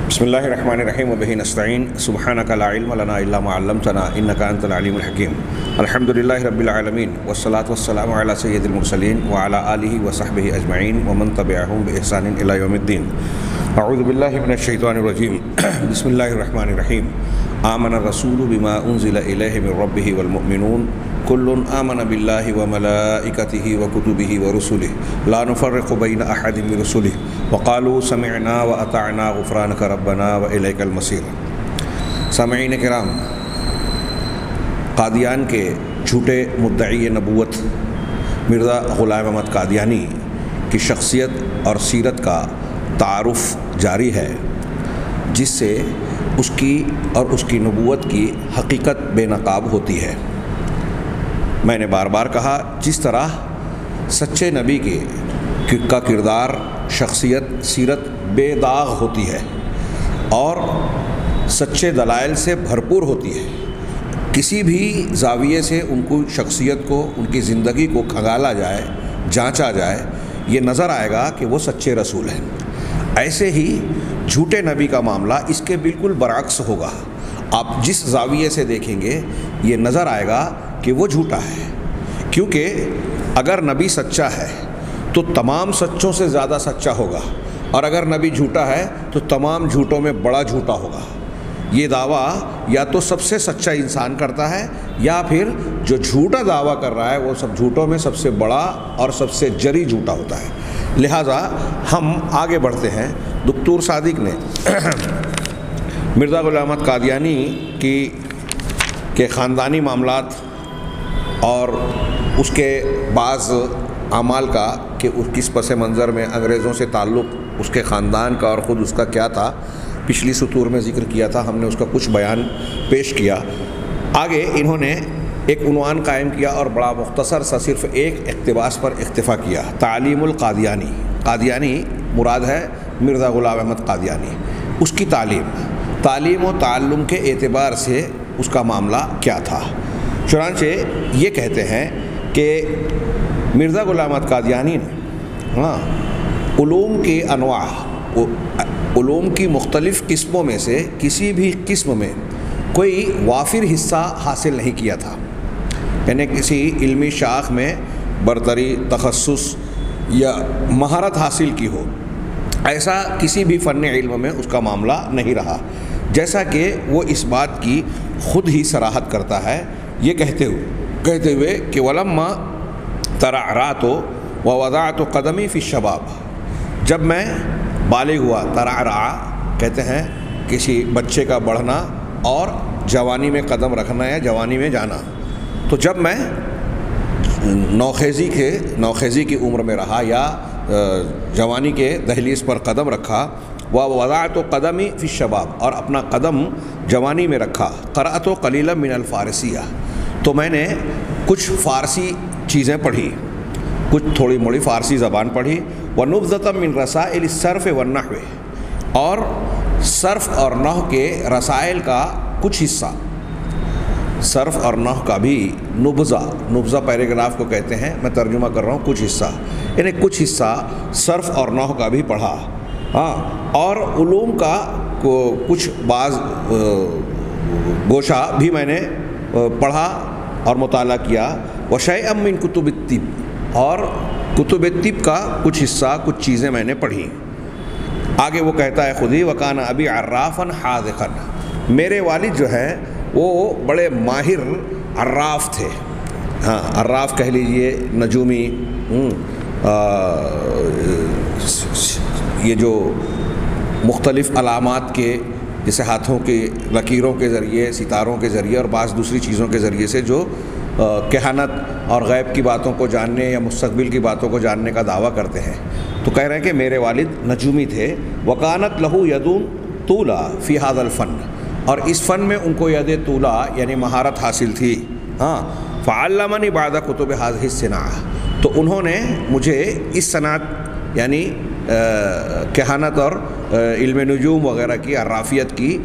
بسم اللہ الرحمن الرحیم وبہ نستعین سبحانک لا علم لنا الا ما علمتنا انک انت العلیم الحکیم الحمد للہ رب العالمین والصلاة والسلام علی سید المرسلین وعلی آلہ وصحبہ اجمعین ومن تبعہم بإحسان الی یوم الدین اعوذ باللہ من الشیطان الرجیم بسم اللہ الرحمن الرحیم آمن الرسول بما انزل الیہ من ربہ والمؤمنون کل آمن باللہ وملائکتہ وکتبہ ورسلہ لا نفرق بین احد من رسلہ وقالوا سمعنا واطعنا غفرانک ربنا والیک المصیر۔ سامعین کرام، قادیان کے جھوٹے مدعی نبوت مرزا غلام احمد قادیانی کی شخصیت اور سیرت کا تعارف جاری ہے، جس سے اس کی اور اس کی نبوت کی حقیقت بے نقاب ہوتی ہے۔ میں نے بار بار کہا، جس طرح سچے نبی کا کردار، شخصیت، سیرت بے داغ ہوتی ہے اور سچے دلائل سے بھرپور ہوتی ہے، کسی بھی زاویے سے ان کو شخصیت کو، ان کی زندگی کو کھنگالا جائے، جانچا جائے، یہ نظر آئے گا کہ وہ سچے رسول ہیں۔ ایسے ہی جھوٹے نبی کا معاملہ اس کے بالکل برعکس ہوگا۔ آپ جس زاویے سے دیکھیں گے یہ نظر آئے گا کہ وہ جھوٹا ہے، کیونکہ اگر نبی سچا ہے تو تمام سچوں سے زیادہ سچا ہوگا، اور اگر نبی جھوٹا ہے تو تمام جھوٹوں میں بڑا جھوٹا ہوگا۔ یہ دعویٰ یا تو سب سے سچا انسان کرتا ہے، یا پھر جو جھوٹا دعویٰ کر رہا ہے وہ سب جھوٹوں میں سب سے بڑا اور سب سے جری جھوٹا ہوتا ہے۔ لہٰذا ہم آگے بڑھتے ہیں۔ دکتور صادق نے مرزا غلام احمد قادیانی کے خاندانی معاملات اور اس کے بعض اعمال کا کہ اس کس پس منظر میں انگریزوں سے تعلق اس کے خاندان کا اور خود اس کا کیا تھا، پچھلی سطور میں ذکر کیا تھا، ہم نے اس کا کچھ بیان پیش کیا۔ آگے انہوں نے ایک عنوان قائم کیا اور بڑا مختصر سا صرف ایک اقتباس پر اکتفا کیا، تعلیم القادیانی۔ قادیانی مراد ہے مرزا غلام احمد قادیانی، اس کی تعلیم و تعلم کے اعتبار سے اس کا معاملہ کیا تھا۔ چنانچہ یہ کہتے ہیں کہ مرزا غلام احمد قادیانی نے علوم کے انواع، علوم کی مختلف قسموں میں سے کسی بھی قسم میں کوئی وافر حصہ حاصل نہیں کیا تھا، یعنی کسی علمی شاخ میں برتری، تخصص یا مہارت حاصل کی ہو، ایسا کسی بھی فن علم میں اس کا معاملہ نہیں رہا، جیسا کہ وہ اس بات کی خود ہی صراحت کرتا ہے، یہ کہتے ہوئے کہ ولما ترعرعت ووضعت قدمی فی الشباب، جب میں بالغ ہوا، ترعرع کہتے ہیں کسی بچے کا بڑھنا اور جوانی میں قدم رکھنا یا جوانی میں جانا، تو جب میں نوخیزی کی عمر میں رہا یا جوانی کے دہلیز پر قدم رکھا، ووضعت قدمی فی الشباب، اور اپنا قدم جوانی میں رکھا، قرأت قلیلا من الفارسیہ، تو میں نے کچھ فارسی چیزیں پڑھی، کچھ تھوڑی موڑی فارسی زبان پڑھی، ونبذۃ من رسائل الصرف والنحو، اور صرف اور نحو کے رسائل کا کچھ حصہ، صرف اور نحو کا بھی نبذہ پیراگراف کو کہتے ہیں، میں ترجمہ کر رہا ہوں، کچھ حصہ، یعنی کچھ حصہ صرف اور نحو کا بھی پڑھا، اور علوم کا کچھ بعض گوشہ بھی میں نے پڑھا اور مطالعہ کیا، وشیئا من کتب الطب، اور کتب طب کا کچھ حصہ، کچھ چیزیں میں نے پڑھی۔ آگے وہ کہتا ہے خود ہی، وکان ابی عرافا حاذقا، میرے والد جو ہیں وہ بڑے ماہر عراف تھے، عراف کہہ لیجئے، نجومی، یہ جو مختلف علامات کے، جیسے ہاتھوں کے لکیروں کے ذریعے، ستاروں کے ذریعے اور بعض دوسری چیزوں کے ذریعے سے جو کہانت اور غیب کی باتوں کو جاننے یا مستقبل کی باتوں کو جاننے کا دعویٰ کرتے ہیں، تو کہہ رہے ہیں کہ میرے والد نجومی تھے، وکانت لہو یدون طولا فی ھذا الفن، اور اس فن میں ان کو ید طولا یعنی مہارت حاصل تھی، فعلمنی بعد کتب ھذہ الصناعہ، تو انہوں نے مجھے اس صنعت یعنی کہانت اور علم نجوم وغیرہ کی، عرافیت کی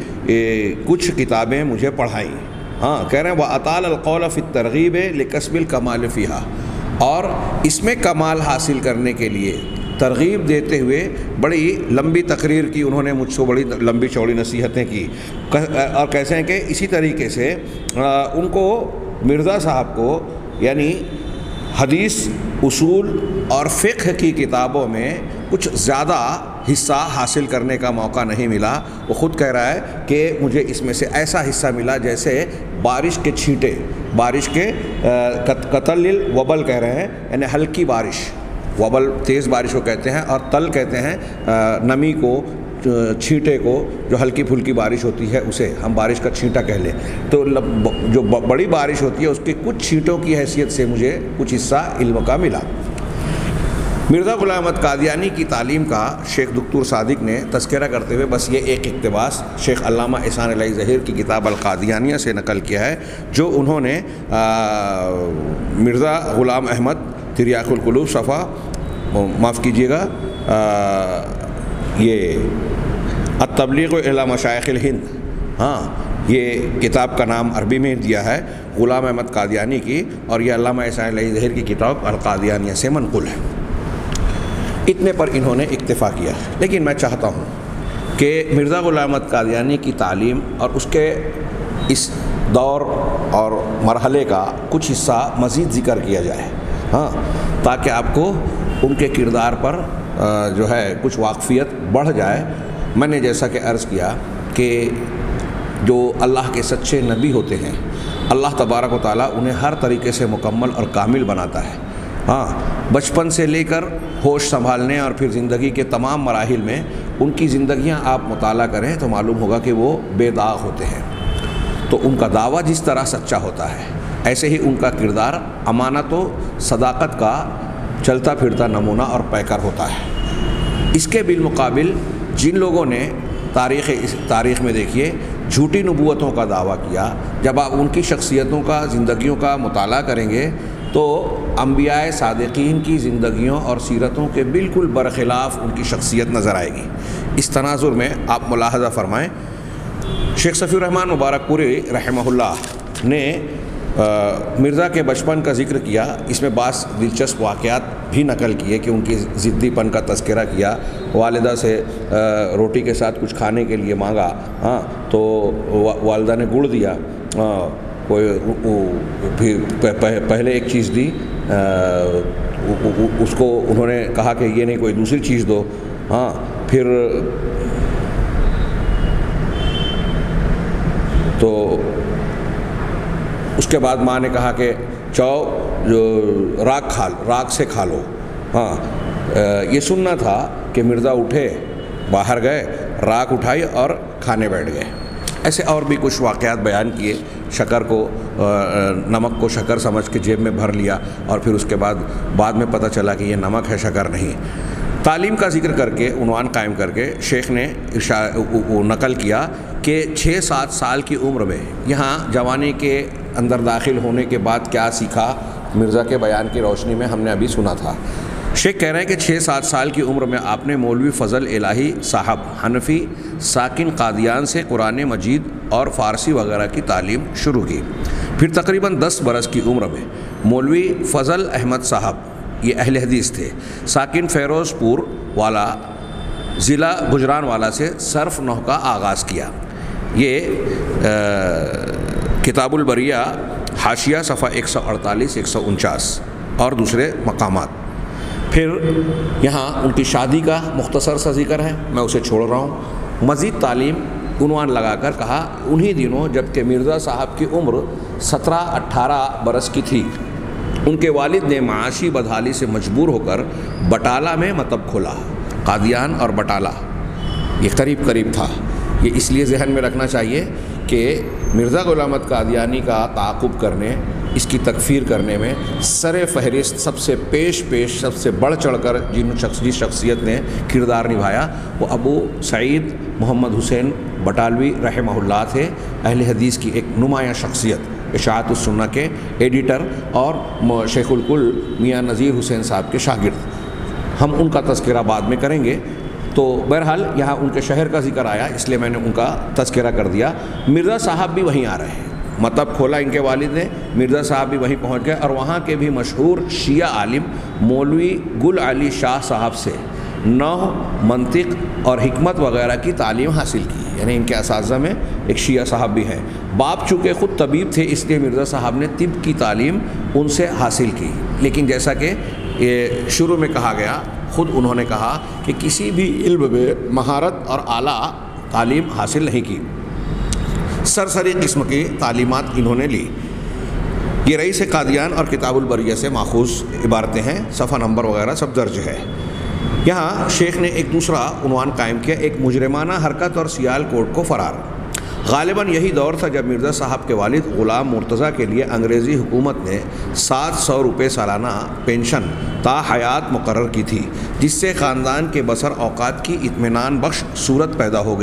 کچھ کتابیں مجھے پڑھائیں۔ کہہ رہے ہیں وَأَطَالَ الْقَوْلَ فِي التَّرْغِيبِ لِكَسْبِ الْكَمَالِ فِيهَا، اور اس میں کمال حاصل کرنے کے لیے، ترغیب دیتے ہوئے بڑی لمبی تقریر کی انہوں نے مجھ سے، بڑی لمبی چوڑی نصیحتیں کی، اور کیسے ہیں کہ اسی طریقے سے ان کو مرزا صاحب کو یعنی حدیث، اصول اور فقہ کی کتابوں میں کچھ زیادہ حصہ حاصل کرنے کا موقع نہیں ملا۔ وہ خود کہہ رہا ہے کہ مجھے اس میں سے ایسا حصہ ملا جیسے بارش کے چھینٹے، بارش کے قطل الوبل کہہ رہے ہیں، یعنی ہلکی بارش، وبل تیز بارش کو کہتے ہیں، اور تل کہتے ہیں نمی کو، چھینٹے کو، جو ہلکی پھلکی بارش ہوتی ہے اسے ہم بارش کا چھینٹا کہہ لیں۔ تو جو بڑی بارش ہوتی ہے اس کے کچھ چھینٹوں کی حیثیت سے مجھے کچھ حصہ علم کا ملا۔ مرزا غلام احمد قادیانی کی تعلیم کا شیخ دکتور صادق نے تذکرہ کرتے ہوئے بس یہ ایک اقتباس شیخ علامہ احسان علیہ ظہیر کی کتاب القادیانیہ سے نقل کیا ہے، جو انہوں نے مرزا غلام احمد تریاق القلوب صفحہ، معاف کیجیے گا، یہ التبلیغ الی مشائخ الہند، ہاں یہ کتاب کا نام عربی میں دیا ہے غلام احمد قادیانی کی، اور یہ علامہ احسان علیہ ظہیر کی کتاب القادیانیہ سے منقول ہے۔ اتنے پر انہوں نے اکتفا کیا، لیکن میں چاہتا ہوں کہ مرزا غلام احمد قادیانی کی تعلیم اور اس کے اس دور اور مرحلے کا کچھ حصہ مزید ذکر کیا جائے، ہاں، تاکہ آپ کو ان کے کردار پر جو ہے کچھ واقفیت بڑھ جائے۔ میں نے جیسا کہ عرض کیا کہ جو اللہ کے سچے نبی ہوتے ہیں، اللہ تبارک و تعالیٰ انہیں ہر طریقے سے مکمل اور کامل بناتا ہے، ہاں، بچپن سے لے کر ہوش سنبھالنے اور پھر زندگی کے تمام مراحل میں ان کی زندگیاں آپ مطالعہ کریں تو معلوم ہوگا کہ وہ بے داغ ہوتے ہیں۔ تو ان کا دعویٰ جس طرح سچا ہوتا ہے، ایسے ہی ان کا کردار امانت و صداقت کا چلتا پھرتا نمونہ اور پیکر ہوتا ہے۔ اس کے بالمقابل جن لوگوں نے تاریخ میں دیکھیے جھوٹی نبوتوں کا دعویٰ کیا، جب آپ ان کی شخصیتوں کا، زندگیوں کا مطالعہ کریں گے تو انبیاء صادقین کی زندگیوں اور سیرتوں کے بالکل برخلاف ان کی شخصیت نظر آئے گی۔ اس تناظر میں آپ ملاحظہ فرمائیں، شیخ صفی الرحمن مبارک پوری رحمہ اللہ نے مرزا کے بچپن کا ذکر کیا، اس میں بعض دلچسپ واقعات بھی نقل کیے کہ ان کی ضدی پن کا تذکرہ کیا۔ والدہ سے روٹی کے ساتھ کچھ کھانے کے لیے مانگا، ہاں، تو والدہ نے گڑ دیا، پھر پہلے ایک چیز دی، اس کو انہوں نے کہا کہ یہ نہیں کوئی دوسری چیز دو، ہاں، پھر تو اس کے بعد ماں نے کہا کہ چاؤ جو راگ سے کھا لو، ہاں، یہ سننا تھا کہ مرزا اٹھے، باہر گئے، راگ اٹھائی اور کھانے بیٹھ گئے۔ ایسے اور بھی کچھ واقعات بیان کیے، شکر کو، نمک کو شکر سمجھ کے جیب میں بھر لیا، اور پھر اس کے بعد میں پتہ چلا کہ یہ نمک ہے، شکر نہیں۔ تعلیم کا ذکر کر کے عنوان قائم کر کے شیخ نے نقل کیا کہ 6-7 سال کی عمر میں، یہاں جوانی کے اندر داخل ہونے کے بعد کیا سیکھا مرزا کے بیان کی روشنی میں ہم نے ابھی سنا تھا۔ شیخ کہہ رہے ہیں کہ 6-7 سال کی عمر میں آپ نے مولوی فضل الہی صاحب حنفی ساکن قادیان سے قرآن مجید اور فارسی وغیرہ کی تعلیم شروع کی۔ پھر تقریباً 10 برس کی عمر میں مولوی فضل احمد صاحب، یہ اہل حدیث تھے، ساکن فیروز پور والا ضلع گجرانوالا سے صرف نحو کا آغاز کیا۔ یہ کتاب البریہ حاشیہ صفحہ 148-149 اور دوسرے مقامات۔ پھر یہاں ان کی شادی کا مختصر سا ذکر ہے، میں اسے چھوڑ رہا ہوں۔ مزید تعلیم عنوان لگا کر کہا انہی دنوں جب کہ مرزا صاحب کی عمر 17-18 برس کی تھی، ان کے والد نے معاشی بدحالی سے مجبور ہو کر بٹالہ میں مکتب کھولا۔ قادیان اور بٹالہ یہ قریب قریب تھا۔ یہ اس لیے ذہن میں رکھنا چاہیے کہ مرزا غلام احمد قادیانی کا تعاقب کرنے، اس کی تکفیر کرنے میں سر فہرست سب سے پیش سب سے بڑھ چڑھ کر جس شخصیت نے کردار نبھایا وہ ابو سعید محمد حسین بٹالوی رحمہ اللہ تھے، اہل حدیث کی ایک نمایاں شخصیت، اشاعت السنہ کے ایڈیٹر اور شیخ الکل میاں نذیر حسین صاحب کے شاگرد۔ ہم ان کا تذکرہ بعد میں کریں گے۔ تو بہرحال یہاں ان کے شہر کا ذکر آیا، اس لیے میں نے ان کا تذکرہ کر دیا۔ مرزا صاحب بھی وہیں آ رہے ہیں، مطلب کھولا ان کے والد نے، مرزا صاحب بھی وہیں پہنچ گئے، اور وہاں کے بھی مشہور شیعہ عالم مولوی گل علی شاہ صاحب سے نحو، منطق اور حکمت وغیرہ کی تعلیم حاصل کی، یعنی ان کے اساتذہ میں ایک شیعہ صاحب بھی ہیں۔ باپ چونکہ خود طبیب تھے اس لیے مرزا صاحب نے طب کی تعلیم ان سے حاصل کی، لیکن جیسا کہ شروع میں کہا گیا، خود انہوں نے کہا کہ کسی بھی علم میں مہارت اور اعلیٰ تعلیم حاصل نہیں کی، سرسری قسم کی تعلیمات انہوں نے لی۔ یہ رئیس قادیان اور کتاب البریہ سے ماخوذ عبارتیں ہیں، صفحہ نمبر وغیرہ سب درج ہے۔ یہاں شیخ نے ایک دوسرا عنوان قائم کیا، ایک مجرمانہ حرکت اور سیال کوٹ کو فرار۔ غالباً یہی دور تھا جب مرزا صاحب کے والد غلام مرتضیٰ کے لیے انگریزی حکومت نے 700 روپے سالانہ پینشن تا حیات مقرر کی تھی، جس سے خاندان کے بسر اوقات کی اطمینان بخش صورت پیدا ہو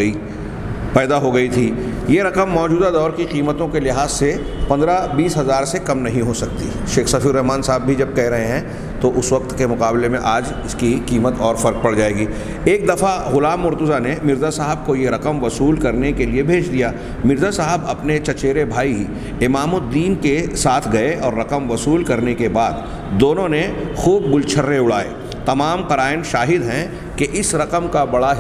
گئی تھی۔ یہ رقم موجودہ دور کی قیمتوں کے لحاظ سے 15-20 ہزار سے کم نہیں ہو سکتی۔ شیخ صفی الرحمان صاحب بھی جب کہہ رہے ہیں تو اس وقت کے مقابلے میں آج اس کی قیمت اور فرق پڑ جائے گی۔ ایک دفعہ غلام مرتضیٰ نے مرزا صاحب کو یہ رقم وصول کرنے کے لیے بھیج دیا۔ مرزا صاحب اپنے چچیرے بھائی امام الدین کے ساتھ گئے اور رقم وصول کرنے کے بعد دونوں نے خوب گلچھرے اڑائے۔ تمام قرائن شاہد ہیں کہ اس رقم کا بڑا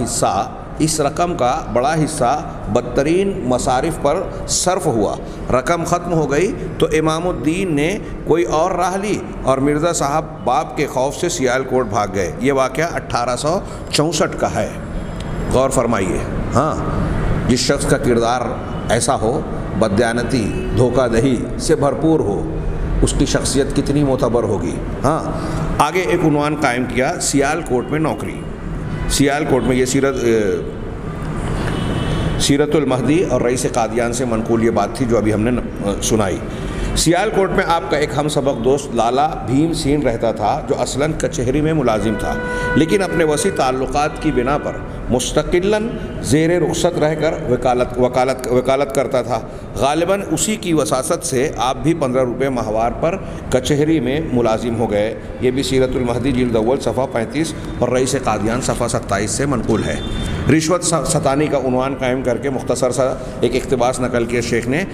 حصہ بدترین مصارف پر صرف ہوا۔ رقم ختم ہو گئی تو امام الدین نے کوئی اور راہ لی اور مرزا صاحب باپ کے خوف سے سیال کوٹ بھاگ گئے۔ یہ واقعہ 1864 کا ہے، غور فرمائیے۔ ہاں، جس شخص کا کردار ایسا ہو، بددیانتی، دھوکہ دہی سے بھرپور ہو، اس کی شخصیت کتنی معتبر ہوگی۔ ہاں، آگے ایک عنوان قائم کیا، سیال کوٹ میں نوکری۔ سیال کوٹ میں یہ سیرت المہدی اور رئیس قادیان سے منقول یہ بات تھی جو ابھی ہم نے سنائی۔ سیال کوٹ میں آپ کا ایک ہم سبق دوست لالا بھیم سین رہتا تھا، جو اصلاً کچہری میں ملازم تھا، لیکن اپنے وسیع تعلقات کی بنا پر مستقلاً زیر رخصت رہ کر وکالت کرتا تھا۔ غالباً اسی کی وساطت سے آپ بھی 15 روپے ماہوار پر کچہری میں ملازم ہو گئے۔ یہ بھی سیرت المہدی جلد اول صفحہ 35 اور رئیس قادیان صفحہ 27 سے منقول ہے۔ رشوت ستانی کا عنوان قائم کر کے مختصر سا ایک اقتباس نقل کیا شیخ نے۔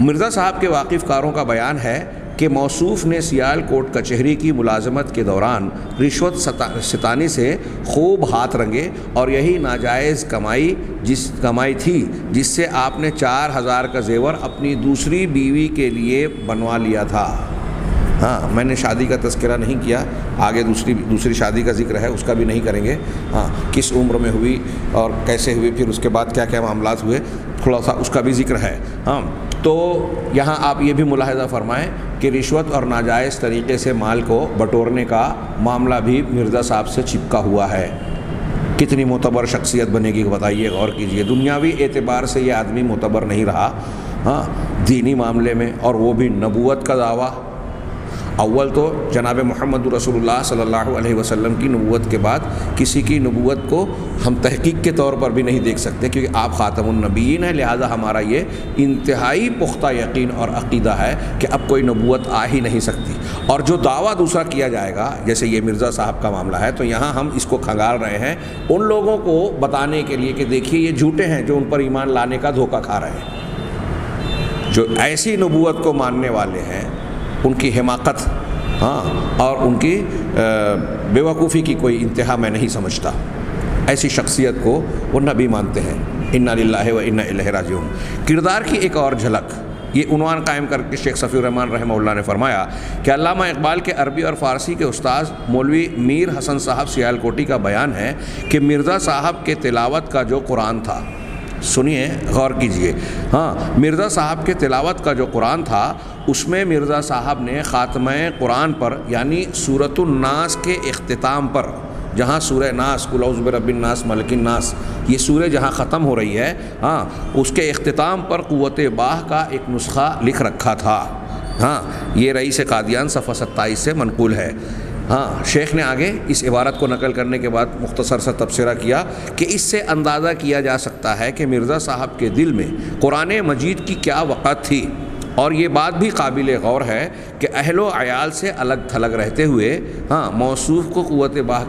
مرزا صاحب کے واقف کاروں کا بیان ہے کہ موصوف نے سیال کوٹ کچہری کی ملازمت کے دوران رشوت ستانی سے خوب ہاتھ رنگے اور یہی ناجائز کمائی تھی جس سے آپ نے 4000 کا زیور اپنی دوسری بیوی کے لیے بنوا لیا تھا۔ ہاں، میں نے شادی کا تذکرہ نہیں کیا، آگے دوسری شادی کا ذکر ہے، اس کا بھی نہیں کریں گے۔ ہاں، کس عمر میں ہوئی اور کیسے ہوئی، پھر اس کے بعد کیا کیا معاملات ہوئے، تھوڑا سا اس کا بھی ذکر ہے۔ ہاں، تو یہاں آپ یہ بھی ملاحظہ فرمائیں کہ رشوت اور ناجائز طریقے سے مال کو بٹورنے کا معاملہ بھی مرزا صاحب سے چپکا ہوا ہے۔ کتنی معتبر شخصیت بنے گی بتائیے، غور کیجئے۔ دنیاوی اعتبار سے یہ آدمی معتبر نہیں رہا، ہاں، دینی معاملے میں، اور وہ بھی نبوت کا دعویٰ۔ اول تو جناب محمد رسول اللہ صلی اللہ علیہ وسلم کی نبوت کے بعد کسی کی نبوت کو ہم تحقیق کے طور پر بھی نہیں دیکھ سکتے، کیونکہ آپ خاتم النبیین ہیں، لہذا ہمارا یہ انتہائی پختہ یقین اور عقیدہ ہے کہ اب کوئی نبوت آ ہی نہیں سکتی۔ اور جو دعویٰ دوسرا کیا جائے گا، جیسے یہ مرزا صاحب کا معاملہ ہے، تو یہاں ہم اس کو کھنگال رہے ہیں ان لوگوں کو بتانے کے لیے کہ دیکھیے یہ جھوٹے ہیں جو ان پر ایمان لانے کا دھوکہ کھا رہے ہیں۔ جو ایسی نبوت کو ماننے والے ہیں ان کی حماقت، ہاں، اور ان کی بیوقوفی کی کوئی انتہا میں نہیں سمجھتا۔ ایسی شخصیت کو وہ نبی مانتے ہیں۔ انا للہ و انا الیہ راجعون۔ کردار کی ایک اور جھلک، یہ عنوان قائم کر کے شیخ صفی الرحمان رحمہ اللہ نے فرمایا کہ علامہ اقبال کے عربی اور فارسی کے استاذ مولوی میر حسن صاحب سیال کوٹی کا بیان ہے کہ مرزا صاحب کے تلاوت کا جو قرآن تھا، سنیے، غور کیجئے، ہاں، مرزا صاحب کے تلاوت کا جو قرآن تھا اس میں مرزا صاحب نے خاتمہ قرآن پر، یعنی سورۃ الناس کے اختتام پر، جہاں سورہ ناس، قل اعوذ برب الناس ملک الناس، یہ سورہ جہاں ختم ہو رہی ہے، ہاں، اس کے اختتام پر قوت باہ کا ایک نسخہ لکھ رکھا تھا۔ ہاں، یہ رئیس قادیان صفحہ 27 سے منقول ہے۔ ہاں، شیخ نے آگے اس عبارت کو نقل کرنے کے بعد مختصر سا تبصرہ کیا کہ اس سے اندازہ کیا جا سکتا ہے کہ مرزا صاحب کے دل میں قرآن مجید کی کیا وقعت تھی، اور یہ بات بھی قابل غور ہے کہ اہل و عیال سے الگ تھلگ رہتے ہوئے، ہاں، موصوف کو قوت باہ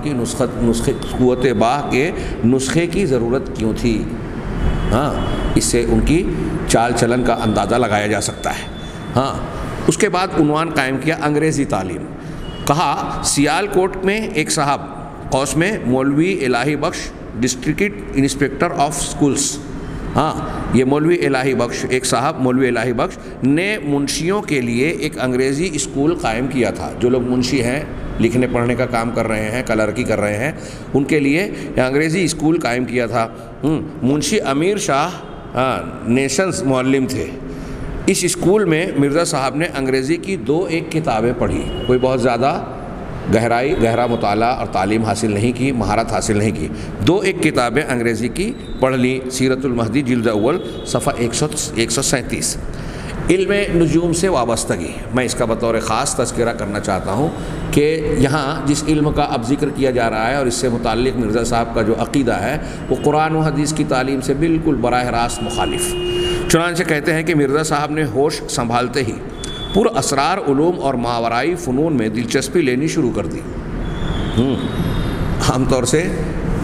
کے نسخے کی ضرورت کیوں تھی۔ ہاں، اس سے ان کی چال چلن کا اندازہ لگایا جا سکتا ہے۔ ہاں، اس کے بعد عنوان قائم کیا انگریزی تعلیم۔ کہا سیال کوٹ میں ایک صاحب قوس میں مولوی الہی بخش ڈسٹرکٹ انسپیکٹر آف سکولز، ہاں یہ مولوی الہی بخش، ایک صاحب مولوی الہی بخش نے منشیوں کے لیے ایک انگریزی اسکول قائم کیا تھا۔ جو لوگ منشی ہیں، لکھنے پڑھنے کا کام کر رہے ہیں، کلرکی کر رہے ہیں، ان کے لیے انگریزی اسکول قائم کیا تھا۔ منشی امیر شاہ نیشنز معلم تھے۔ اس اسکول میں مرزا صاحب نے انگریزی کی 2 کتابیں پڑھی، کوئی بہت زیادہ گہرا مطالعہ اور تعلیم حاصل نہیں کی، مہارت حاصل نہیں کی۔ 2 کتابیں انگریزی کی پڑھ لی، سیرت المہدی جلد اول صفحہ 137۔ علم نجوم سے وابستگی، میں اس کا بطور خاص تذکرہ کرنا چاہتا ہوں کہ یہاں جس علم کا اب ذکر کیا جا رہا ہے اور اس سے متعلق مرزا صاحب کا جو عقیدہ ہے وہ قرآن و حدیث کی تعلیم سے بالکل براہ راست مخالف۔ چنانچہ کہتے ہیں کہ مرزا صاحب نے ہوش سنبھالتے ہی پر اسرار علوم اور ماورائی فنون میں دلچسپی لینی شروع کر دی۔ عام طور سے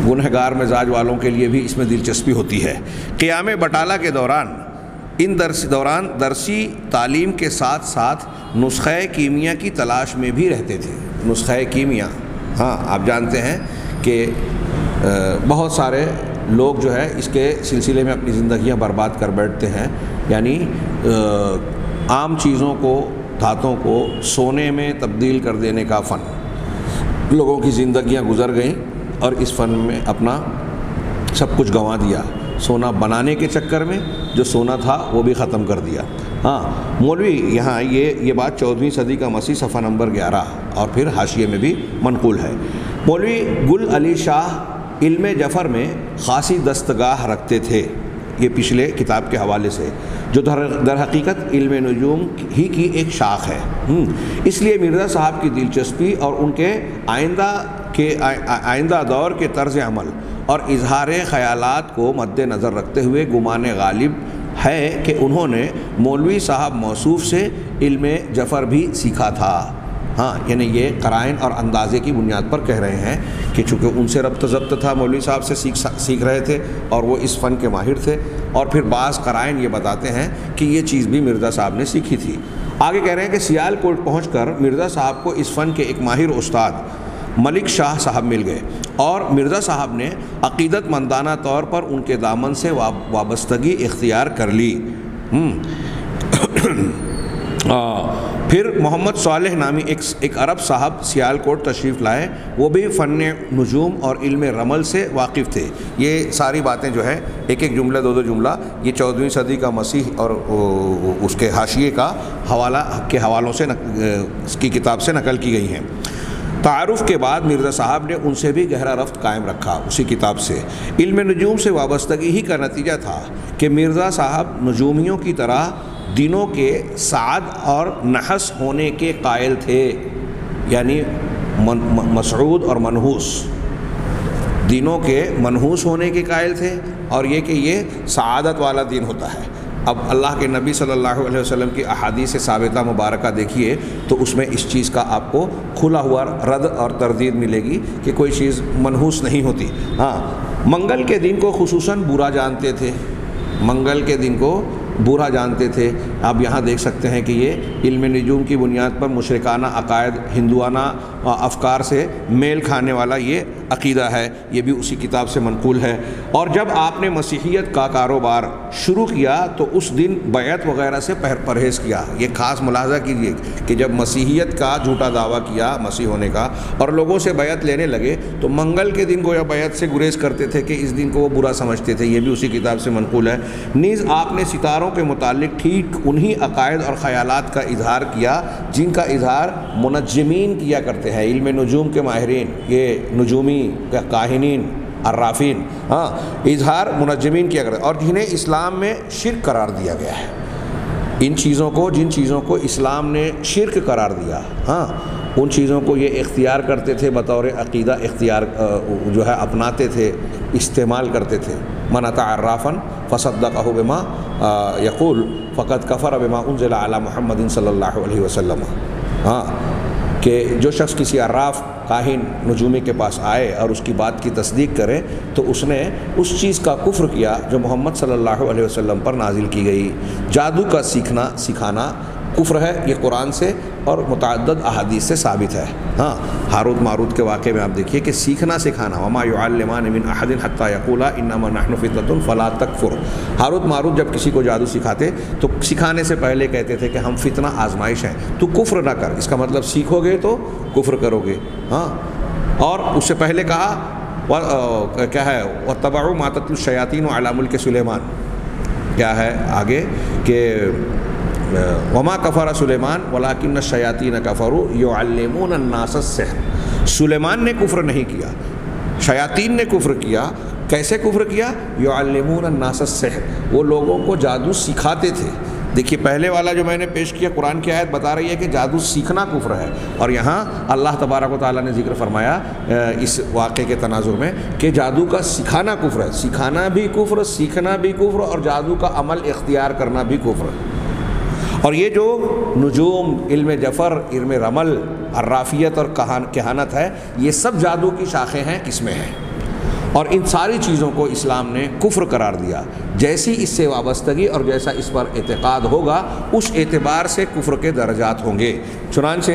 گنہگار مزاج والوں کے لیے بھی اس میں دلچسپی ہوتی ہے۔ قیام بٹالہ کے دوران درسی تعلیم کے ساتھ ساتھ نسخہ کیمیا کی تلاش میں بھی رہتے تھے۔ نسخہ کیمیا، ہاں آپ جانتے ہیں کہ بہت سارے لوگ جو ہے اس کے سلسلے میں اپنی زندگیاں برباد کر بیٹھتے ہیں، یعنی عام چیزوں کو، دھاتوں کو سونے میں تبدیل کر دینے کا فن۔ لوگوں کی زندگیاں گزر گئیں اور اس فن میں اپنا سب کچھ گنوا دیا۔ سونا بنانے کے چکر میں جو سونا تھا وہ بھی ختم کر دیا۔ ہاں مولوی یہاں یہ بات 14ویں صدی کا مسیح صفحہ نمبر 11 اور پھر حاشیے میں بھی منقول ہے۔ مولوی گل علی شاہ علم جفر میں خاصی دستگاہ رکھتے تھے، یہ پچھلے کتاب کے حوالے سے، جو در حقیقت علم نجوم ہی کی ایک شاخ ہے۔ اس لیے مرزا صاحب کی دلچسپی اور ان کے آئندہ دور کے طرز عمل اور اظہار خیالات کو مد نظر رکھتے ہوئے گمان غالب ہے کہ انہوں نے مولوی صاحب موصوف سے علم جفر بھی سیکھا تھا۔ ہاں یعنی یہ قرائن اور اندازے کی بنیاد پر کہہ رہے ہیں کہ چونکہ ان سے ربط ضبط تھا، مولوی صاحب سے سیکھ رہے تھے اور وہ اس فن کے ماہر تھے، اور پھر بعض قرائن یہ بتاتے ہیں کہ یہ چیز بھی مرزا صاحب نے سیکھی تھی۔ آگے کہہ رہے ہیں کہ سیال کوٹ پہنچ کر مرزا صاحب کو اس فن کے ایک ماہر استاد ملک شاہ صاحب مل گئے، اور مرزا صاحب نے عقیدت مندانہ طور پر ان کے دامن سے وابستگی اختیار کر لی۔ پھر محمد صالح نامی ایک عرب صاحب سیال کوٹ تشریف لائے، وہ بھی فن نجوم اور علم رمل سے واقف تھے۔ یہ ساری باتیں جو ہے ایک ایک جملہ دو جملہ یہ 14ویں صدی کا مسیح اور اس کے حاشیے کا حوالوں سے اس کی کتاب سے نقل کی گئی ہیں۔ تعارف کے بعد مرزا صاحب نے ان سے بھی گہرا ربط قائم رکھا اسی کتاب سے۔ علم نجوم سے وابستگی ہی کا نتیجہ تھا کہ مرزا صاحب نجومیوں کی طرح دینوں کے سعد اور نحس ہونے کے قائل تھے، یعنی مسعود اور منحوس، دینوں کے منحوس ہونے کے قائل تھے، اور یہ کہ یہ سعادت والا دین ہوتا ہے۔ اب اللہ کے نبی صلی اللہ علیہ وسلم کی احادیث ثابتہ مبارکہ دیکھیے تو اس میں اس چیز کا آپ کو کھلا ہوا رد اور تردید ملے گی کہ کوئی چیز منحوس نہیں ہوتی۔ ہاں منگل کے دن کو خصوصاً برا جانتے تھے، منگل کے دن کو برا جانتے تھے۔ آپ یہاں دیکھ سکتے ہیں کہ یہ علم نجوم کی بنیاد پر مشرکانہ عقائد، ہندوانہ افکار سے میل کھانے والا یہ عقیدہ ہے، یہ بھی اسی کتاب سے منقول ہے۔ اور جب آپ نے مسیحیت کا کاروبار شروع کیا تو اس دن بیعت وغیرہ سے پرہیز کیا۔ یہ خاص ملاحظہ کیجیے کہ جب مسیحیت کا جھوٹا دعویٰ کیا مسیح ہونے کا اور لوگوں سے بیعت لینے لگے تو منگل کے دن کو یا بیعت سے گریز کرتے تھے کہ اس دن کو وہ برا سمجھتے تھے، یہ بھی اسی کتاب سے منقول ہے۔ نیز آپ نے ستاروں کے متعلق ٹھیک انہی عقائد اور خیالات کا اظہار کیا جن کا اظہار منجمین کیا کرتے ہیں، علم نجوم کے ماہرین، یہ نجومی کاہنین عرافین، ہاں اظہار منجمین کیا کرتے ہیں، اور جنہیں اسلام میں شرک قرار دیا گیا ہے۔ ان چیزوں کو، جن چیزوں کو اسلام نے شرک قرار دیا، ہاں ان چیزوں کو یہ اختیار کرتے تھے، بطور عقیدہ اختیار جو ہے اپناتے تھے، استعمال کرتے تھے۔ من اتی عرافا فصدقہ بما یقول فقد کفر بما انزل علی محمد صلی اللہ علیہ وسلم۔ ہاں کہ جو شخص کسی عراف کاہن نجومی کے پاس آئے اور اس کی بات کی تصدیق کرے تو اس نے اس چیز کا کفر کیا جو محمد صلی اللہ علیہ وسلم پر نازل کی گئی۔ جادو کا سیکھنا، سکھانا کفر ہے، یہ قرآن سے اور متعدد احادیث سے ثابت ہے۔ ہاں، ہاروت ماروت کے واقعے میں آپ دیکھیے کہ سیکھنا سکھانا، وما يعلمان من احد حتى يقولا انما نحن فتنة فلا تکفر۔ ہاروت ماروت جب کسی کو جادو سکھاتے تو سکھانے سے پہلے کہتے تھے کہ ہم فتنہ آزمائش ہیں، تو کفر نہ کر، اس کا مطلب سیکھو گے تو کفر کرو گے۔ ہاں، اور اس سے پہلے کہا کیا ہے، وَاتَّبَعُوا مَا تَتْلُو الشَّيَاطِينُ عَلَىٰ مُلْكِ سلیمان، کیا ہے آگے کہ وما کفر سلیمان ولکن الشیاطین کفروا یعلمون الناس السحر۔ سلیمان نے کفر نہیں کیا، شیاطین نے کفر کیا۔ کیسے کفر کیا؟ یعلمون الناس السحر، وہ لوگوں کو جادو سکھاتے تھے۔ دیکھیے پہلے والا جو میں نے پیش کیا، قرآن کی آیت بتا رہی ہے کہ جادو سیکھنا کفر ہے، اور یہاں اللہ تبارک و تعالیٰ نے ذکر فرمایا اس واقعے کے تناظر میں کہ جادو کا سکھانا کفر ہے، سکھانا بھی کفر، سیکھنا بھی کفر، اور جادو کا عمل اختیار کرنا بھی کفر ہے۔ اور یہ جو نجوم، علم جفر، علم رمل، عرافیت اور کہانت ہے، یہ سب جادو کی شاخیں ہیں، قسمیں ہیں، اور ان ساری چیزوں کو اسلام نے کفر قرار دیا۔ جیسی اس سے وابستگی اور جیسا اس پر اعتقاد ہوگا، اس اعتبار سے کفر کے درجات ہوں گے۔ چنانچہ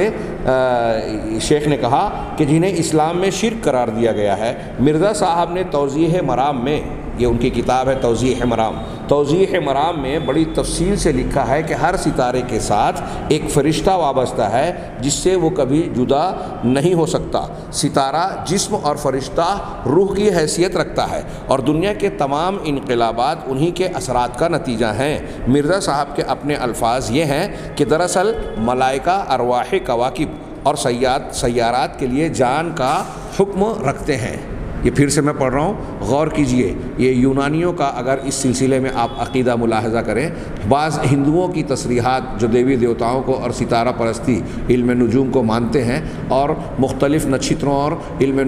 شیخ نے کہا کہ جنہیں اسلام میں شرک قرار دیا گیا ہے، مرزا صاحب نے توضیح مرام میں، یہ ان کی کتاب ہے توضیح مرام، توضیح مرام میں بڑی تفصیل سے لکھا ہے کہ ہر ستارے کے ساتھ ایک فرشتہ وابستہ ہے جس سے وہ کبھی جدا نہیں ہو سکتا۔ ستارہ جسم اور فرشتہ روح کی حیثیت رکھتا ہے، اور دنیا کے تمام انقلابات انہی کے اثرات کا نتیجہ ہیں۔ مرزا صاحب کے اپنے الفاظ یہ ہیں کہ دراصل ملائکہ ارواح کواکب اور سیارات کے لیے جان کا حکم رکھتے ہیں۔ یہ پھر سے میں پڑھ رہا ہوں، غور کیجئے۔ یہ یونانیوں کا اگر اس سلسلے میں آپ عقیدہ ملاحظہ کریں، بعض ہندوؤں کی تصریحات جو دیوی دیوتاؤں کو اور ستارہ پرستی، علم نجوم کو مانتے ہیں، اور مختلف نچھتروں اور علم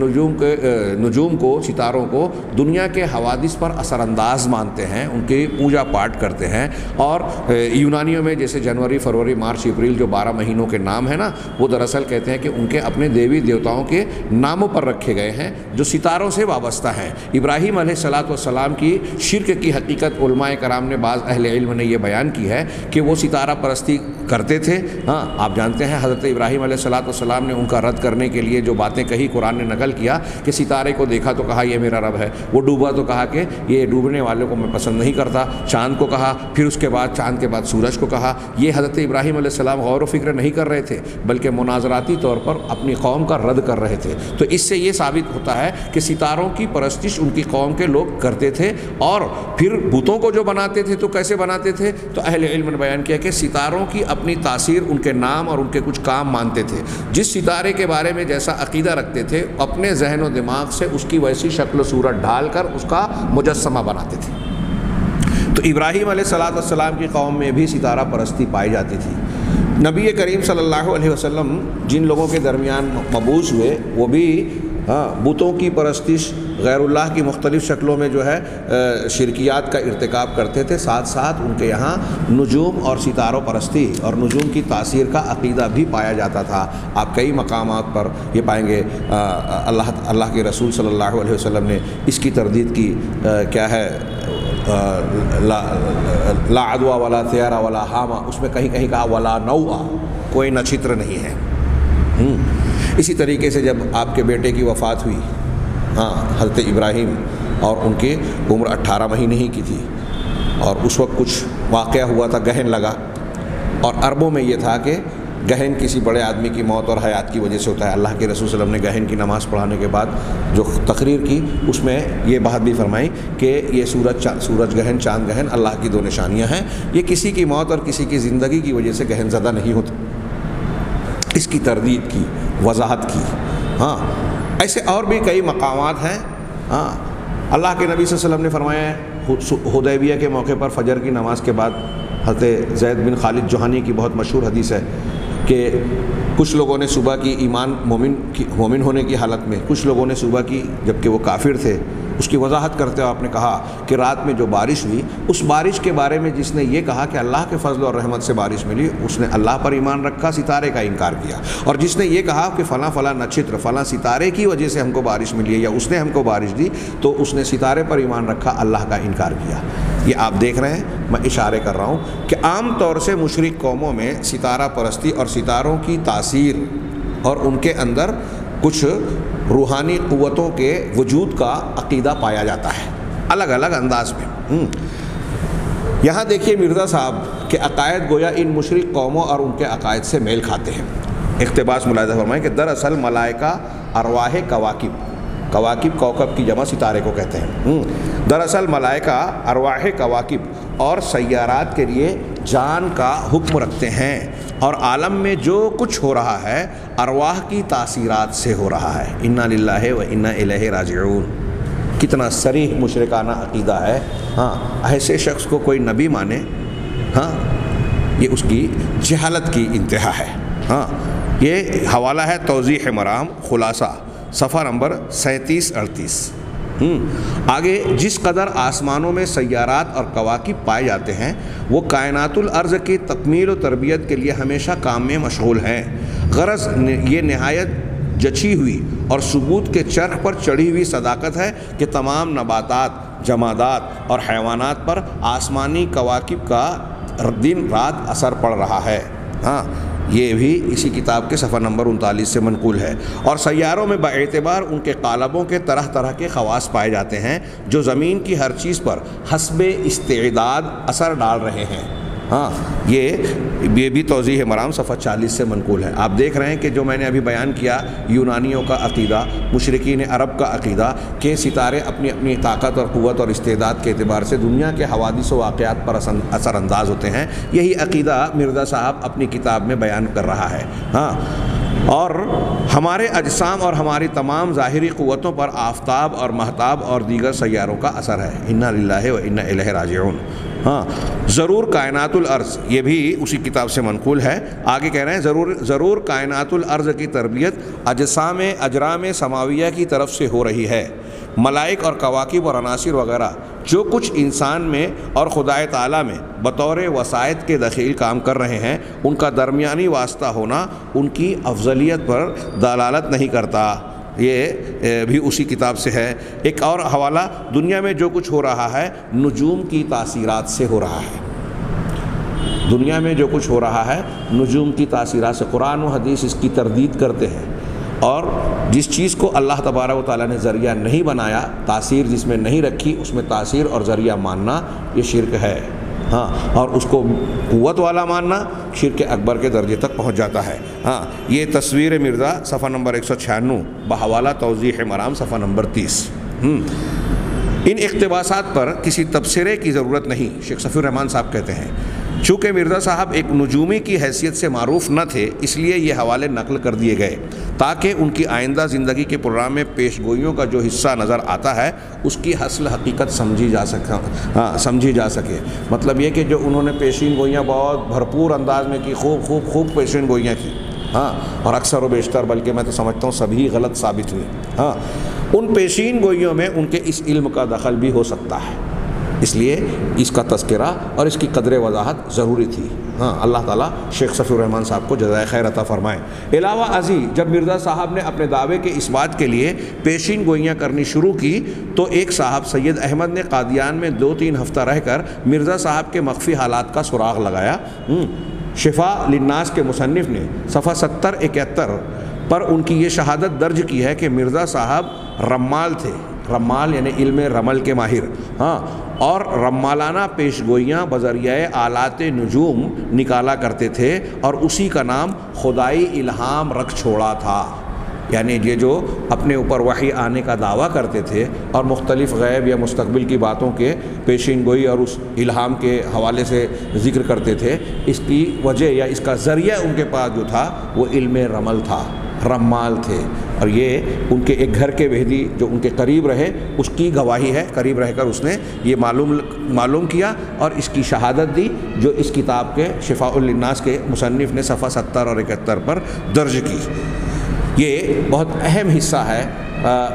نجوم کو، ستاروں کو دنیا کے حوادث پر اثر انداز مانتے ہیں، ان کی پوجا پاٹ کرتے ہیں۔ اور یونانیوں میں جیسے جنوری، فروری، مارچ، اپریل جو 12 مہینوں کے نام ہیں نا، وہ دراصل کہتے ہیں کہ ان کے اپنے دیوی دیوتاؤں کے ناموں پر رکھے گئے ہیں جو ستاروں سے وابستہ ہیں۔ ابراہیم علیہ السلام کی شرک کی حقیقت علماء کرام نے، بعض اہل علم نے یہ بیان کی ہے کہ وہ ستارہ پرستی کرتے تھے۔ ہاں، آپ جانتے ہیں حضرت ابراہیم علیہ السلام نے ان کا رد کرنے کے لیے جو باتیں کہی، قرآن نے نقل کیا کہ ستارے کو دیکھا تو کہا یہ میرا رب ہے، وہ ڈوبا تو کہا کہ یہ ڈوبنے والوں کو میں پسند نہیں کرتا، چاند کو کہا، پھر اس کے بعد چاند کے بعد سورج کو کہا۔ یہ حضرت ابراہیم علیہ السلام غور و فکر نہیں کر رہے تھے، بلکہ مناظراتی طور پر اپنی قوم کا رد کر رہے تھے۔ تو اس سے یہ ثابت ہوتا ہے کہ ستاروں کی پرستش ان کی قوم کے لوگ کرتے تھے، اور پھر بتوں کو جو بناتے تھے تو کیسے بناتے تھے؟ تو اہل علم نے بیان کیا کہ ستاروں کی اپنی تاثیر، ان کے نام اور ان کے کچھ کام مانتے تھے۔ جس ستارے کے بارے میں جیسا عقیدہ رکھتے تھے، اپنے ذہن و دماغ سے اس کی ویسی شکل و صورت ڈھال کر اس کا مجسمہ بناتے تھے۔ تو ابراہیم علیہ السلام کی قوم میں بھی ستارہ پرستی پائی جاتی تھی۔ نبی کریم صلی اللہ علیہ وسلم جن لوگوں کے درمیان مبعوث ہوئے، وہ بھی بتوں کی پرستش، غیر اللہ کی مختلف شکلوں میں جو ہے شرکیات کا ارتکاب کرتے تھے۔ ساتھ ساتھ ان کے یہاں نجوم اور ستاروں پرستی اور نجوم کی تاثیر کا عقیدہ بھی پایا جاتا تھا۔ آپ کئی مقامات پر یہ پائیں گے اللہ کے رسول صلی اللہ علیہ وسلم نے اس کی تردید کی۔ کیا ہے، لا عدوا ولا طیارہ ولا حامہ، اس میں کہیں کہیں کہا ولا نوع، کوئی نچھتر نہیں ہے۔ اسی طریقے سے جب آپ کے بیٹے کی وفات ہوئی، حضرت ابراہیم، اور ان کی عمر 18 مہینے ہی کی تھی، اور اس وقت کچھ واقعہ ہوا تھا، گہن لگا، اور عربوں میں یہ تھا کہ گہن کسی بڑے آدمی کی موت اور حیات کی وجہ سے ہوتا ہے۔ اللہ کے رسول صلی اللہ علیہ وسلم نے گہن کی نماز پڑھانے کے بعد جو تقریر کی، اس میں یہ بات بھی فرمائی کہ یہ سورج گہن، چاند گہن اللہ کی دو نشانیاں ہیں، یہ کسی کی موت اور کسی کی زندگی کی وجہ سے گہن زدہ نہیں ہوتا۔ اس کی تردید کی، وضاحت کی۔ ایسے اور بھی کئی مقامات ہیں۔ اللہ کے نبی صلی اللہ علیہ وسلم نے فرمایا، حدیبیہ کے موقع پر فجر کی نماز کے بعد، حضرت زید بن خالد جوہنی کی بہت مشہور حدیث ہے کہ کچھ لوگوں نے صبح کی ایمان مومن ہونے کی حالت میں، کچھ لوگوں نے صبح کی جبکہ وہ کافر تھے۔ اس کی وضاحت کرتے ہوئے آپ نے کہا کہ رات میں جو بارش ہوئی، اس بارش کے بارے میں جس نے یہ کہا کہ اللہ کے فضل اور رحمت سے بارش ملی، اس نے اللہ پر ایمان رکھا، ستارے کا انکار کیا۔ اور جس نے یہ کہا کہ فلاں فلاں نچھتر، فلاں ستارے کی وجہ سے ہم کو بارش ملی ہے، یا اس نے ہم کو بارش دی، تو اس نے ستارے پر ایمان رکھا، اللہ کا انکار کیا۔ یہ آپ دیکھ رہے ہیں، میں اشارے کر رہا ہوں کہ عام طور سے مشرک قوموں میں ستارہ پرستی اور ستاروں کی تاثیر اور ان کے اندر کچھ روحانی قوتوں کے وجود کا عقیدہ پایا جاتا ہے الگ الگ انداز میں۔ یہاں دیکھیے مرزا صاحب کے عقائد گویا ان مشرک قوموں اور ان کے عقائد سے میل کھاتے ہیں۔ اقتباس ملاحظہ فرمائیں کہ دراصل ملائکہ ارواح کواکب، کواکب کوکب کی جمع ستارے کو کہتے ہیں، دراصل ملائکہ ارواح کواکب اور سیارات کے لیے جان کا حکم رکھتے ہیں، اور عالم میں جو کچھ ہو رہا ہے ارواح کی تاثیرات سے ہو رہا ہے۔ انا للہ و انا الیہ راجعون، کتنا صریح مشرکانہ عقیدہ ہے۔ ہاں، ایسے شخص کو کوئی نبی مانے، ہاں یہ اس کی جہالت کی انتہا ہے۔ ہاں، یہ حوالہ ہے توضیح مرام خلاصہ صفحہ نمبر 37-38۔ آگے، جس قدر آسمانوں میں سیارات اور کواکب پائے جاتے ہیں وہ کائنات الارض کی تکمیل و تربیت کے لیے ہمیشہ کام میں مشغول ہیں۔ غرض یہ نہایت جچی ہوئی اور ثبوت کے چرخ پر چڑھی ہوئی صداقت ہے کہ تمام نباتات، جمادات اور حیوانات پر آسمانی کواکب کا دن رات اثر پڑ رہا ہے۔ ہاں، یہ بھی اسی کتاب کے صفحہ نمبر 39 سے منقول ہے۔ اور سیاروں میں باعتبار ان کے قالبوں کے طرح طرح کے خواص پائے جاتے ہیں جو زمین کی ہر چیز پر حسب استعداد اثر ڈال رہے ہیں۔ ہاں، یہ بھی توضیح مرام صفحہ 40 سے منقول ہے۔ آپ دیکھ رہے ہیں کہ جو میں نے ابھی بیان کیا، یونانیوں کا عقیدہ، مشرکین عرب کا عقیدہ کہ ستارے اپنی اپنی طاقت اور قوت اور استعداد کے اعتبار سے دنیا کے حوادث و واقعات پر اثر انداز ہوتے ہیں، یہی عقیدہ مرزا صاحب اپنی کتاب میں بیان کر رہا ہے۔ ہاں، اور ہمارے اجسام اور ہماری تمام ظاہری قوتوں پر آفتاب اور مہتاب اور دیگر سیاروں کا اثر ہے۔ انا للہ و انا الیہ راجعون۔ ہاں، ضرور کائنات الارض، یہ بھی اسی کتاب سے منقول ہے۔ آگے کہہ رہے ہیں ضرور کائنات الارض کی تربیت اجرام سماویہ کی طرف سے ہو رہی ہے۔ ملائک اور کواکب اور عناصر وغیرہ جو کچھ انسان میں اور خدائے تعالیٰ میں بطور وسائط کے دخیل کام کر رہے ہیں، ان کا درمیانی واسطہ ہونا ان کی افضلیت پر دلالت نہیں کرتا۔ یہ بھی اسی کتاب سے ہے۔ ایک اور حوالہ، دنیا میں جو کچھ ہو رہا ہے نجوم کی تاثیرات سے ہو رہا ہے۔ دنیا میں جو کچھ ہو رہا ہے نجوم کی تاثیرات سے، قرآن و حدیث اس کی تردید کرتے ہیں۔ اور جس چیز کو اللہ تبارک و تعالیٰ نے ذریعہ نہیں بنایا، تاثیر جس میں نہیں رکھی، اس میں تاثیر اور ذریعہ ماننا یہ شرک ہے۔ ہاں، اور اس کو قوت والا ماننا شرک اکبر کے درجے تک پہنچ جاتا ہے۔ ہاں، یہ تصویر مرزا صفحہ نمبر 196 بحوالہ توضیح مرام صفحہ نمبر 30۔ ان اقتباسات پر کسی تبصرے کی ضرورت نہیں، شیخ صفی الرحمن صاحب کہتے ہیں۔ چونکہ مرزا صاحب ایک نجومی کی حیثیت سے معروف نہ تھے، اس لیے یہ حوالے نقل کر دیے گئے تاکہ ان کی آئندہ زندگی کے پروگرام میں پیش گوئیوں کا جو حصہ نظر آتا ہے اس کی اصل حقیقت سمجھی جا سکے۔ مطلب یہ کہ جو انہوں نے پیشین گوئیاں بہت بھرپور انداز میں کی، خوب پیشین گوئیاں کی، ہاں، اور اکثر و بیشتر بلکہ میں تو سمجھتا ہوں سبھی غلط ثابت ہوئی۔ ہاں، ان پیشین گوئیوں میں ان کے اس علم کا دخل بھی ہو سکتا ہے، اس لیے اس کا تذکرہ اور اس کی قدر وضاحت ضروری تھی۔ ہاں، اللہ تعالیٰ شیخ صفی الرحمن صاحب کو جزائے خیر عطا فرمائے۔ علاوہ ازیں جب مرزا صاحب نے اپنے دعوے کے اس بات کے لیے پیشین گوئیاں کرنی شروع کی تو ایک صاحب سید احمد نے قادیان میں 2-3 ہفتہ رہ کر مرزا صاحب کے مخفی حالات کا سراغ لگایا۔ شفا للناس کے مصنف نے صفحہ 70-71 پر ان کی یہ شہادت درج کی ہے کہ مرزا صاحب رمال تھے، رمال یعنی علم رمل کے ماہر، ہاں، اور رمالانہ پیش گوئیاں بذریعہ آلات نجوم نکالا کرتے تھے اور اسی کا نام خدائی الہام رکھ چھوڑا تھا۔ یعنی یہ جو اپنے اوپر وحی آنے کا دعویٰ کرتے تھے اور مختلف غیب یا مستقبل کی باتوں کے پیشین گوئی اور اس الہام کے حوالے سے ذکر کرتے تھے، اس کی وجہ یا اس کا ذریعہ ان کے پاس جو تھا وہ علم رمل تھا، رمال تھے۔ اور یہ ان کے ایک گھر کے وحدی جو ان کے قریب رہے اس کی گواہی ہے، قریب رہ کر اس نے یہ معلوم کیا اور اس کی شہادت دی جو اس کتاب کے شفاء للناس کے مصنف نے صفحہ 70 اور 71 پر درج کی۔ یہ بہت اہم حصہ ہے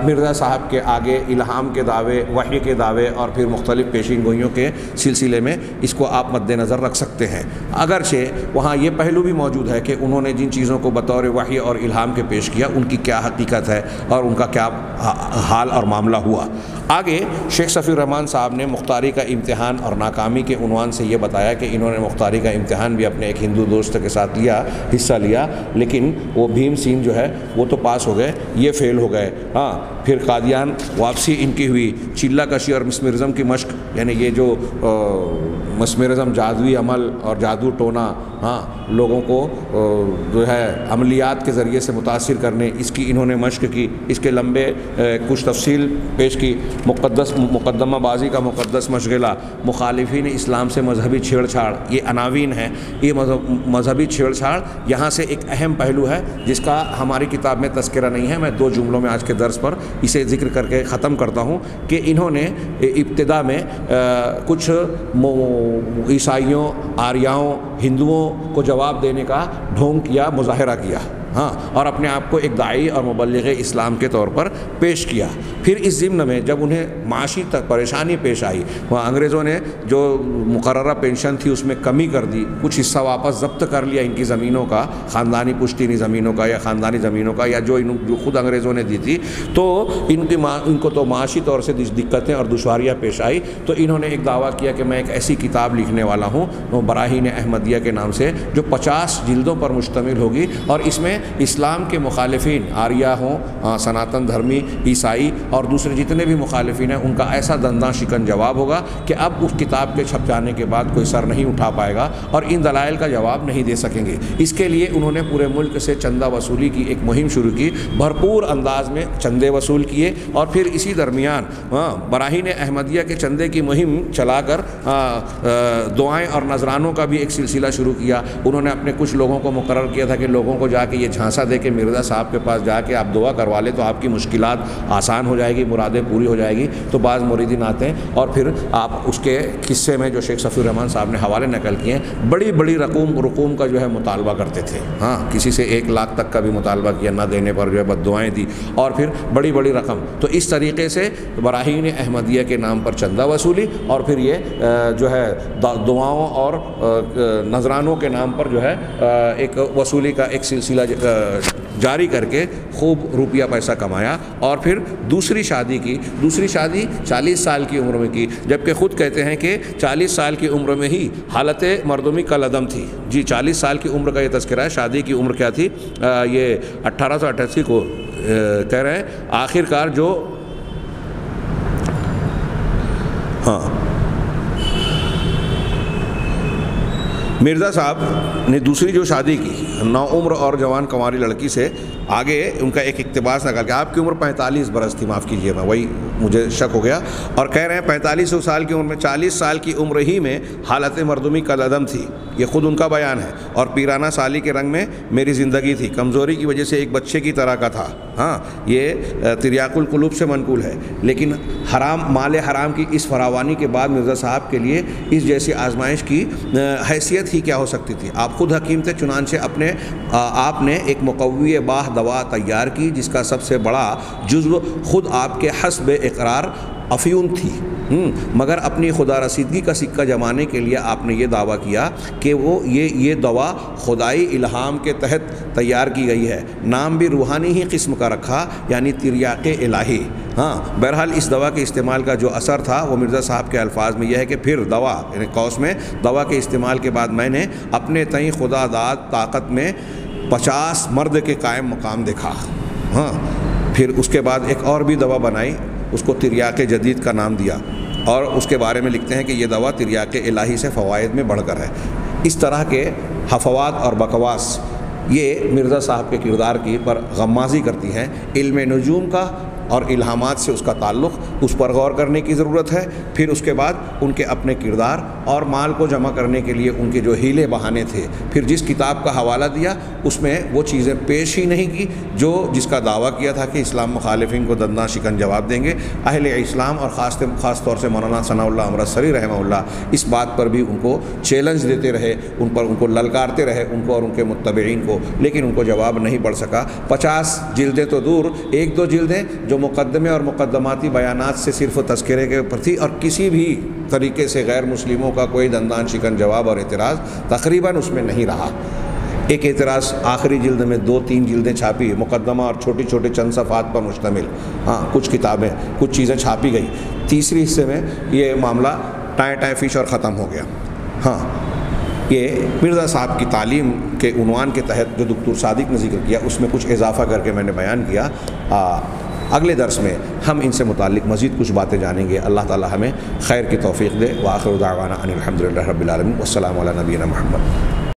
مرزا صاحب کے آگے الہام کے دعوے، وحی کے دعوے اور پھر مختلف پیشین گوئیوں کے سلسلے میں اس کو آپ مد نظر رکھ سکتے ہیں۔ اگرچہ وہاں یہ پہلو بھی موجود ہے کہ انہوں نے جن چیزوں کو بطور وحی اور الہام کے پیش کیا ان کی کیا حقیقت ہے اور ان کا کیا حال اور معاملہ ہوا۔ آگے شیخ صفی الرحمن صاحب نے مختاری کا امتحان اور ناکامی کے عنوان سے یہ بتایا کہ انہوں نے مختاری کا امتحان بھی اپنے ایک ہندو دوست کے ساتھ حصہ لیا، لیکن وہ بھیم سین جو ہے وہ تو پاس ہو گئے، یہ فیل ہو گئے۔ ہاں، پھر قادیان واپسی ان کی ہوئی، چلہ کشی اور مسمرزم کی مشق، یعنی یہ جو مسمرزم جادوئی عمل اور جادو ٹونا، ہاں، لوگوں کو جو ہے عملیات کے ذریعے سے متاثر کرنے، اس کی انہوں نے مشق کی، اس کے لمبے کچھ تفصیل پیش کی۔ مقدمہ بازی کا مقدس مشغلہ، مخالفین اسلام سے مذہبی چھیڑ چھاڑ، یہ عناوین ہیں۔ یہ مذہبی چھیڑ چھاڑ یہاں سے ایک اہم پہلو ہے جس کا ہماری کتاب میں تذکرہ نہیں ہے، میں 2 جملوں میں آج کے درس پر اسے ذکر کر کے ختم کرتا ہوں کہ انہوں نے ابتدا میں کچھ عیسائیوں، آریاؤں، ہندوؤں کو جواب دینے کا ڈھونگ کیا، مظاہرہ کیا، ہاں، اور اپنے آپ کو ایک داعی اور مبلغ اسلام کے طور پر پیش کیا۔ پھر اس ضمن میں جب انہیں معاشی پریشانی پیش آئی، وہاں انگریزوں نے جو مقررہ پینشن تھی اس میں کمی کر دی، کچھ حصہ واپس ضبط کر لیا ان کی زمینوں کا، خاندانی پشتینی زمینوں کا یا خاندانی زمینوں کا، یا جو خود انگریزوں نے دی تھی، تو ان کو تو معاشی طور سے دقتیں اور دشواریاں پیش آئی، تو انہوں نے ایک دعویٰ کیا کہ میں ایک ایسی کتاب لکھنے والا ہوں براہین احمدیہ کے نام سے، جو 50 جلدوں پر مشتمل ہوگی، اور اس میں اسلام کے مخالفین، آریہ ہوں، سناتن دھرمی، عیسائی اور دوسرے جتنے بھی مخالفین ہیں، ان کا ایسا دنداں شکن جواب ہوگا کہ اب اس کتاب کے چھپ جانے کے بعد کوئی سر نہیں اٹھا پائے گا اور ان دلائل کا جواب نہیں دے سکیں گے۔ اس کے لیے انہوں نے پورے ملک سے چندہ وصولی کی ایک مہم شروع کی، بھرپور انداز میں چندے وصول کیے، اور پھر اسی درمیان براہین احمدیہ کے چندے کی مہم چلا کر دعائیں اور نذرانوں کا بھی ایک سلسلہ شروع کیا۔ انہوں نے اپنے کچھ لوگوں کو مقرر کیا تھا کہ لوگوں کو جا کے یہ جھانسا دے کے مرزا صاحب کے پاس جا کے آپ دعا کروا لیں تو آپ کی مشکلات آسان ہو جائے گی، مرادیں پوری ہو جائے گی۔ تو بعض مریدین آتے ہیں اور پھر آپ اس کے قصے میں جو شیخ صفی الرحمن صاحب نے حوالے نقل کیے ہیں، بڑی بڑی رقوم کا جو ہے مطالبہ کرتے تھے، ہاں، کسی سے 1 لاکھ تک کا بھی مطالبہ کیا، نہ دینے پر جو ہے بد دعائیں دی، اور پھر بڑی بڑی رقم۔ تو اس طریقے سے براہین احمدیہ کے نام پر چندہ وصولی، اور پھر یہ جو ہے دعاؤں اور نذرانوں کے نام پر جو ہے ایک وصولی کا ایک سلسلہ جاری کر کے خوب روپیہ پیسہ کمایا۔ اور پھر دوسری شادی 40 سال کی عمر میں کی، جبکہ خود کہتے ہیں کہ 40 سال کی عمر میں ہی حالت مردمی کا لدم تھی۔ جی، 40 سال کی عمر کا یہ تذکرہ ہے۔ شادی کی عمر کیا تھی؟ یہ 1888 کو کہہ رہے ہیں۔ آخر کار جو مرزا صاحب نے دوسری جو شادی کی، نوعمر اور جوان کنواری لڑکی سے، آگے ان کا ایک اقتباس نکال کے، آپ کی عمر 45 برس تھی، معاف کیجیے، میں وہی مجھے شک ہو گیا، اور کہہ رہے ہیں 45 سال کی عمر میں، 40 سال کی عمر ہی میں حالت مردمی کا لدم تھی، یہ خود ان کا بیان ہے، اور پیرانہ سالی کے رنگ میں میری زندگی تھی، کمزوری کی وجہ سے ایک بچے کی طرح کا تھا۔ ہاں، یہ تریاق القلوب سے منقول ہے، لیکن مال حرام کی اس فراوانی کے بعد مرزا صاحب کے لیے اس جیسی آزمائش کی حیثیت ہی کیا ہو سکتی تھی؟ آپ خود حکیم تھے، چنانچہ آپ نے ایک مقوی باہ دوا تیار کی، جس کا سب سے بڑا جزو خود آپ کے حسب اقرار افیون تھی، مگر اپنی خدا رسیدگی کا سکہ جمانے کے لیے آپ نے یہ دعویٰ کیا کہ یہ دوا خدائی الہام کے تحت تیار کی گئی ہے، نام بھی روحانی ہی قسم کا رکھا، یعنی تریاق الہی۔ ہاں، بہرحال اس دوا کے استعمال کا جو اثر تھا وہ مرزا صاحب کے الفاظ میں یہ ہے کہ پھر دوا، یعنی قوس میں دوا کے استعمال کے بعد میں نے اپنے تئیں خدا داد طاقت میں 50 مرد کے قائم مقام دیکھا۔ ہاں، پھر اس کے بعد ایک اور بھی دوا بنائی، اس کو تریاق جدید کا نام دیا، اور اس کے بارے میں لکھتے ہیں کہ یہ دوا تریاق الہی سے فوائد میں بڑھ کر ہے۔ اس طرح کے حفوات اور بکواس یہ مرزا صاحب کے کردار کی پر غمازی کرتی ہیں۔ علم نجوم کا اور الہامات سے اس کا تعلق، اس پر غور کرنے کی ضرورت ہے۔ پھر اس کے بعد ان کے اپنے کردار اور مال کو جمع کرنے کے لیے ان کے جو ہیلے بہانے تھے، پھر جس کتاب کا حوالہ دیا اس میں وہ چیزیں پیش ہی نہیں کی جس کا دعویٰ کیا تھا کہ اسلام مخالفین کو دنداں شکن جواب دیں گے۔ اہل اسلام اور خاص طور سے مولانا ثناء اللہ امرتسری رحمہ اللہ اس بات پر بھی ان کو چیلنج دیتے رہے، ان کو للکارتے رہے، ان کو اور ان کے متبعین کو، لیکن ان کو جواب نہیں پڑ سکا۔ 50 جلدیں تو دور، 1-2 جلدیں جو مقدمے اور مقدماتی بیانات سے صرف تذکرے کے اوپر تھی، اور کسی بھی طریقے سے غیر مسلموں کا کوئی دندان شکن جواب اور اعتراض تقریباً اس میں نہیں رہا۔ ایک اعتراض آخری جلد میں 2-3 جلدیں چھاپی، مقدمہ اور چھوٹے چھوٹے چند صفحات پر مشتمل، ہاں کچھ کتابیں کچھ چیزیں چھاپی گئی، تیسری حصے میں یہ معاملہ ٹائیں فش اور ختم ہو گیا۔ ہاں یہ مرزا صاحب کی تعلیم کے عنوان کے تحت جو دکتور صادق نے ذکر کیا اس میں کچھ اضافہ کر کے میں نے بیان کیا۔ اگلے درس میں ہم ان سے متعلق مزید کچھ باتیں جانیں گے۔ اللہ تعالی ہمیں خیر کی توفیق دے۔ وآخر دعوانا ان الحمد للہ رب العالمین، والسلام علی نبینا محمد۔